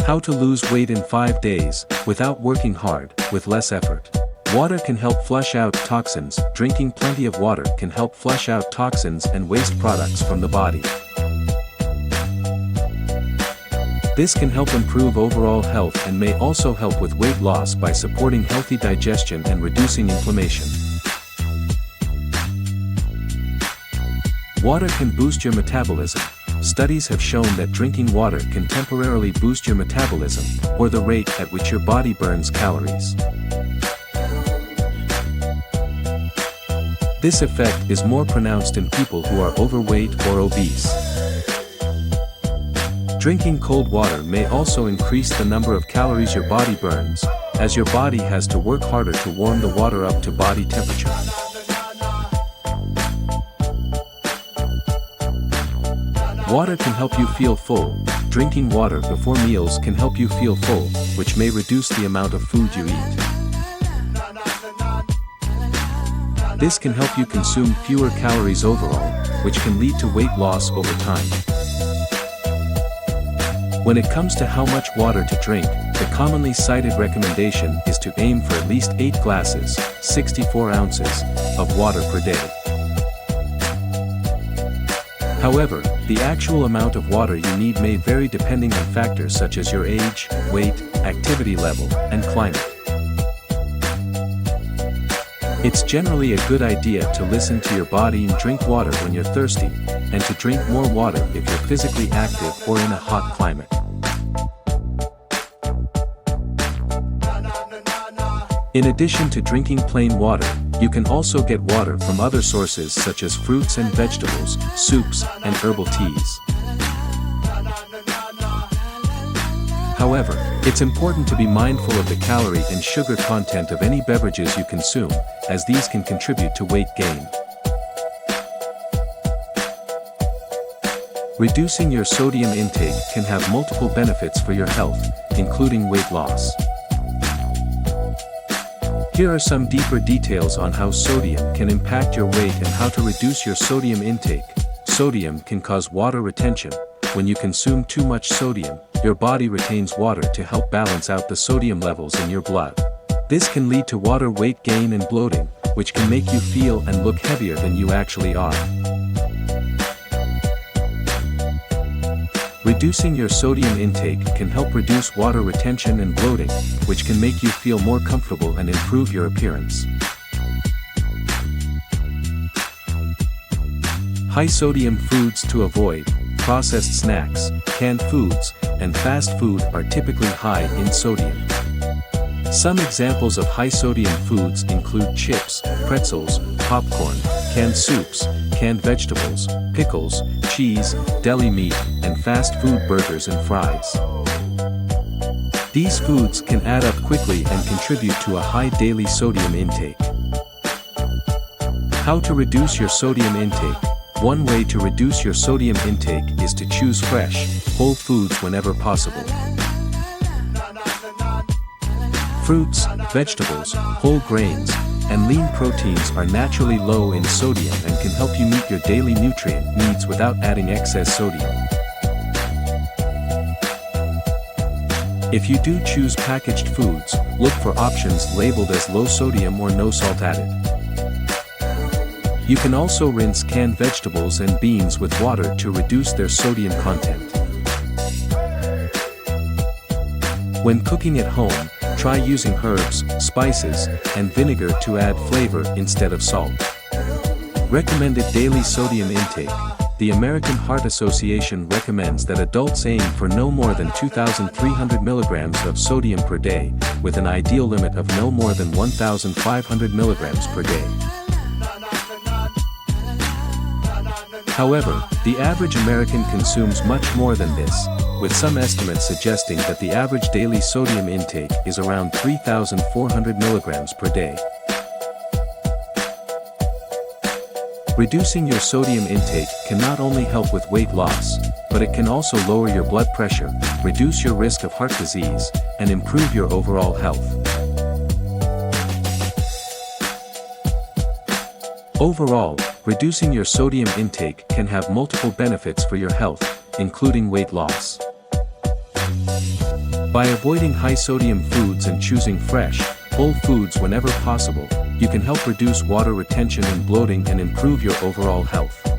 How to lose weight in 5 days, without working hard, with less effort. Water can help flush out toxins. Drinking plenty of water can help flush out toxins and waste products from the body. This can help improve overall health and may also help with weight loss by supporting healthy digestion and reducing inflammation. Water can boost your metabolism. Studies have shown that drinking water can temporarily boost your metabolism, or the rate at which your body burns calories. This effect is more pronounced in people who are overweight or obese. Drinking cold water may also increase the number of calories your body burns, as your body has to work harder to warm the water up to body temperature. Water can help you feel full. Drinking water before meals can help you feel full, which may reduce the amount of food you eat. This can help you consume fewer calories overall, which can lead to weight loss over time. When it comes to how much water to drink, the commonly cited recommendation is to aim for at least 8 glasses, 64 ounces, of water per day. However, the actual amount of water you need may vary depending on factors such as your age, weight, activity level, and climate. It's generally a good idea to listen to your body and drink water when you're thirsty, and to drink more water if you're physically active or in a hot climate. In addition to drinking plain water, you can also get water from other sources such as fruits and vegetables, soups, and herbal teas. However, it's important to be mindful of the calorie and sugar content of any beverages you consume, as these can contribute to weight gain. Reducing your sodium intake can have multiple benefits for your health, including weight loss. Here are some deeper details on how sodium can impact your weight and how to reduce your sodium intake. Sodium can cause water retention. When you consume too much sodium, your body retains water to help balance out the sodium levels in your blood. This can lead to water weight gain and bloating, which can make you feel and look heavier than you actually are. Reducing your sodium intake can help reduce water retention and bloating, which can make you feel more comfortable and improve your appearance. High sodium foods to avoid. Processed snacks, canned foods, and fast food are typically high in sodium. Some examples of high sodium foods include chips, pretzels, popcorn, canned soups, canned vegetables, pickles, cheese, deli meat, and fast food burgers and fries. These foods can add up quickly and contribute to a high daily sodium intake. How to reduce your sodium intake? One way to reduce your sodium intake is to choose fresh, whole foods whenever possible. Fruits, vegetables, whole grains, and lean proteins are naturally low in sodium and can help you meet your daily nutrient needs without adding excess sodium. If you do choose packaged foods, look for options labeled as low sodium or no salt added. You can also rinse canned vegetables and beans with water to reduce their sodium content. When cooking at home, try using herbs, spices, and vinegar to add flavor instead of salt. Recommended daily sodium intake. The American Heart Association recommends that adults aim for no more than 2,300 milligrams of sodium per day, with an ideal limit of no more than 1,500 milligrams per day. However, the average American consumes much more than this, with some estimates suggesting that the average daily sodium intake is around 3,400 milligrams per day. Reducing your sodium intake can not only help with weight loss, but it can also lower your blood pressure, reduce your risk of heart disease, and improve your overall health. Overall, reducing your sodium intake can have multiple benefits for your health, including weight loss. By avoiding high-sodium foods and choosing fresh, whole foods whenever possible, you can help reduce water retention and bloating and improve your overall health.